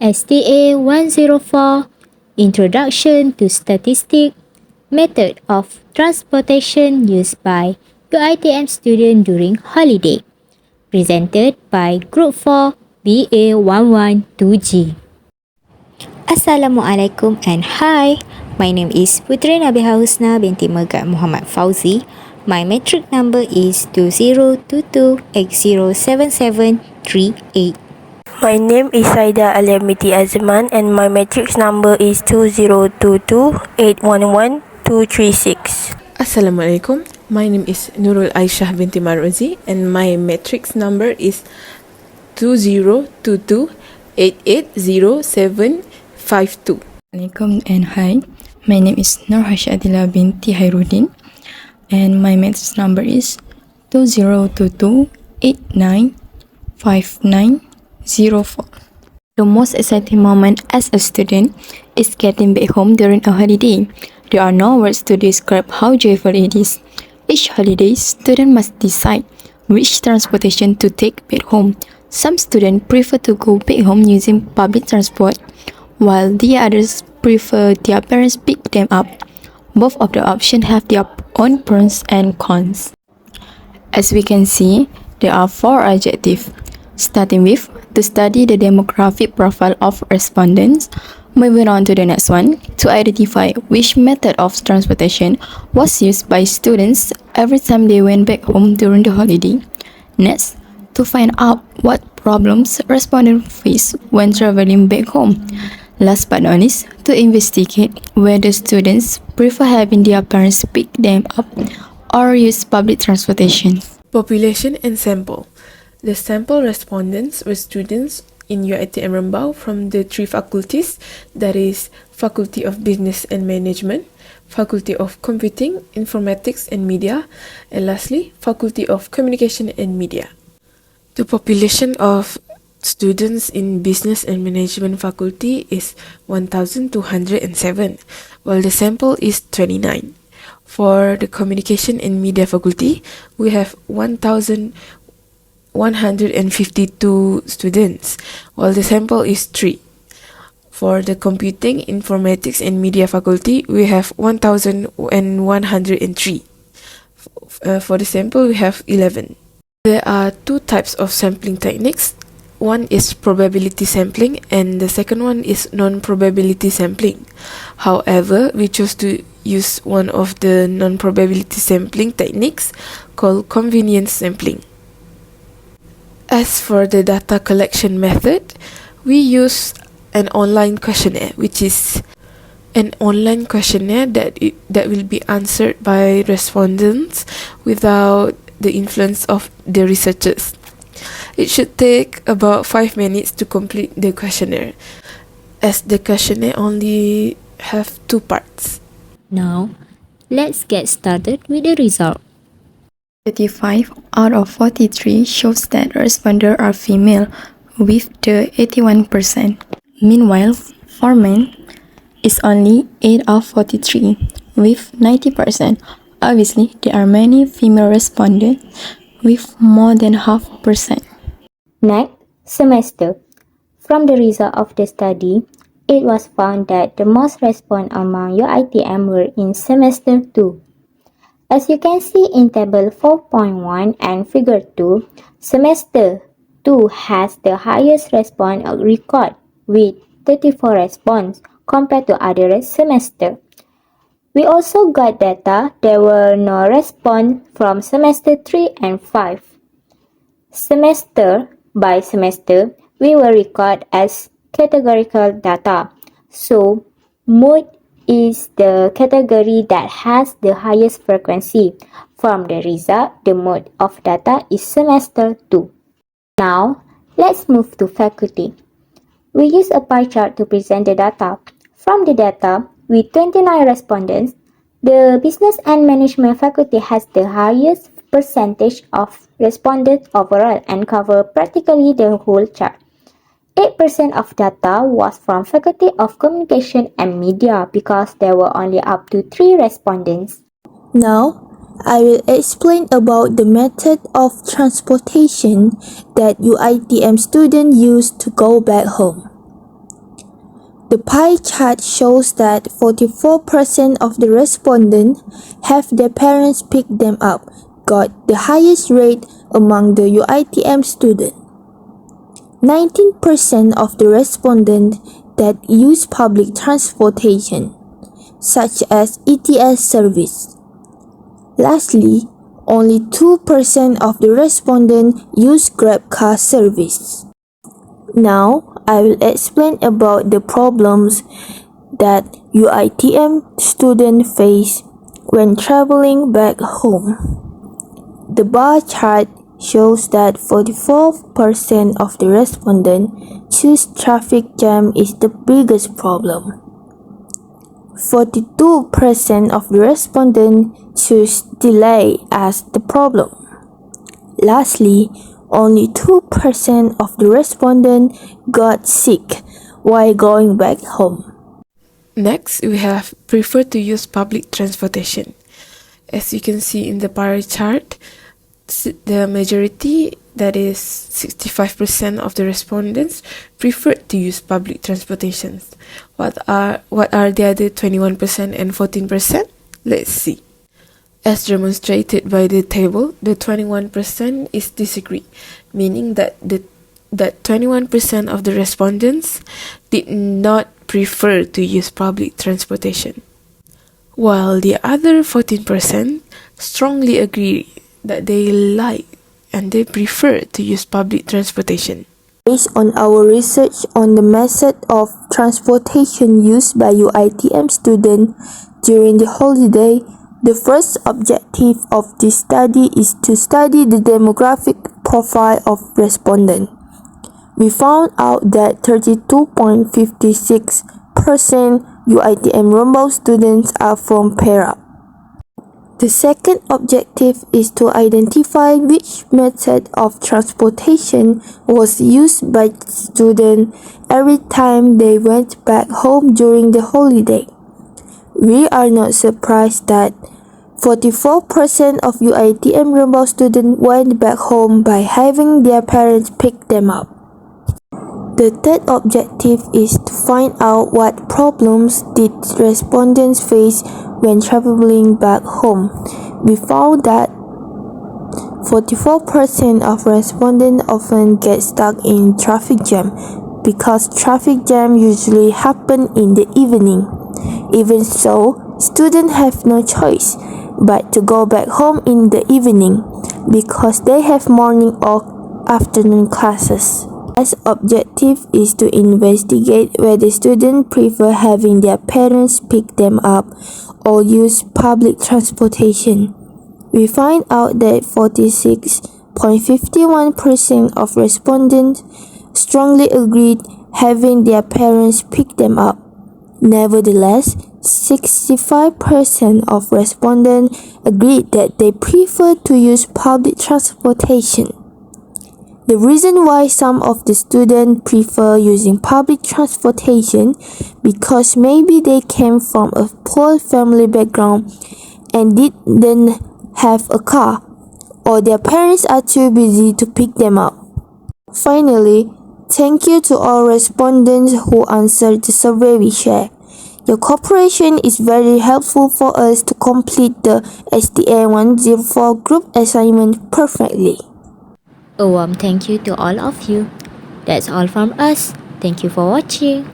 STA104 Introduction to Statistics Method of Transportation Used by Uitm Student During Holiday. Presented by Group 4 BA112G. Assalamualaikum and hi. My name is Putri Nabiha Husna binti Megat Muhammad Fauzi. My metric number is 2022807738. My name is Saida Aliamiti Azman and my matrix number is 2022811236. Assalamualaikum. My name is Nurul Aisyah binti Maruzi and my matrix number is 2022880752. Assalamualaikum and hi. My name is Nur Hashadila binti Hairuddin and my matrix number is 2022895904. The most exciting moment as a student is getting back home during a holiday. There are no words to describe how joyful it is. Each holiday, student must decide which transportation to take back home. Some students prefer to go back home using public transport, while the others prefer their parents pick them up. Both of the options have their own pros and cons. As we can see, there are 4 adjectives, starting with to study the demographic profile of respondents. Moving on to the next one, to identify which method of transportation was used by students every time they went back home during the holiday. Next, to find out what problems respondents face when traveling back home. Last but not least, to investigate whether students prefer having their parents pick them up or use public transportation. Population and sample. The sample respondents were students in Uitm Rembau from the 3 faculties, that is, Faculty of Business and Management, Faculty of Computing, Informatics and Media, and lastly, Faculty of Communication and Media. The population of students in Business and Management Faculty is 1,207, while the sample is 29. For the Communication and Media Faculty, we have 1,152 students, while the sample is 3. For the Computing, Informatics and Media Faculty, we have 1,103. For the sample, we have 11. There are 2 types of sampling techniques. One is probability sampling and the second one is non-probability sampling. However, we chose to use one of the non-probability sampling techniques called convenience sampling. As for the data collection method, we use an online questionnaire, which is an online questionnaire that will be answered by respondents without the influence of the researchers. It should take about 5 minutes to complete the questionnaire, as the questionnaire only have 2 parts. Now, let's get started with the result. 35 out of 43 shows that responders are female with the 81%. Meanwhile, for men, it's only 8 out of 43 with 90%. Obviously, there are many female respondents with more than 0.5%. Next, semester. From the result of the study, it was found that the most response among UITM were in semester 2. As you can see in table 4.1 and figure 2, semester 2 has the highest response record with 34 response compared to other semester. We also got data there were no response from semester 3 and 5. Semester by semester, we will record as categorical data. So, mood is the category that has the highest frequency. From the result, the mode of data is semester 2. Now, let's move to faculty. We use a pie chart to present the data. From the data, with 29 respondents, the Business and Management faculty has the highest percentage of respondents overall and cover practically the whole chart. 8% of data was from Faculty of Communication and Media because there were only up to 3 respondents. Now, I will explain about the method of transportation that UITM students use to go back home. The pie chart shows that 44% of the respondents have their parents pick them up, got the highest rate among the Uitm students. 19% of the respondents that use public transportation, such as ETS service. Lastly, only 2% of the respondents use Grab car service. Now, I will explain about the problems that Uitm students face when traveling back home. The bar chart shows that 44% of the respondents choose traffic jam is the biggest problem. 42% of the respondents choose delay as the problem. Lastly, only 2% of the respondents got sick while going back home. Next, we have prefer to use public transportation. As you can see in the pie chart, the majority, that is 65% of the respondents, prefer to use public transportation. What are the other 21% and 14%? Let's see. As demonstrated by the table, the 21% is disagree, meaning that 21% of the respondents did not prefer to use public transportation, while the other 14% strongly agree that they like and they prefer to use public transportation. Based on our research on the method of transportation used by Uitm students during the holiday, the first objective of this study is to study the demographic profile of respondents. We found out that 32.56% Uitm Rumbau students are from Perak. The second objective is to identify which method of transportation was used by students every time they went back home during the holiday. We are not surprised that 44% of Uitm Rumbau students went back home by having their parents pick them up. The third objective is to find out what problems did respondents face when traveling back home. We found that 44% of respondents often get stuck in traffic jam because traffic jam usually happen in the evening. Even so, students have no choice but to go back home in the evening because they have morning or afternoon classes. Last objective is to investigate whether students prefer having their parents pick them up or use public transportation. We find out that 46.51% of respondents strongly agreed having their parents pick them up. Nevertheless, 65% of respondents agreed that they prefer to use public transportation. The reason why some of the students prefer using public transportation because maybe they came from a poor family background and didn't have a car, or their parents are too busy to pick them up. Finally, thank you to all respondents who answered the survey we shared. Your cooperation is very helpful for us to complete the STA104 group assignment perfectly. A warm thank you to all of you. That's all from us. Thank you for watching.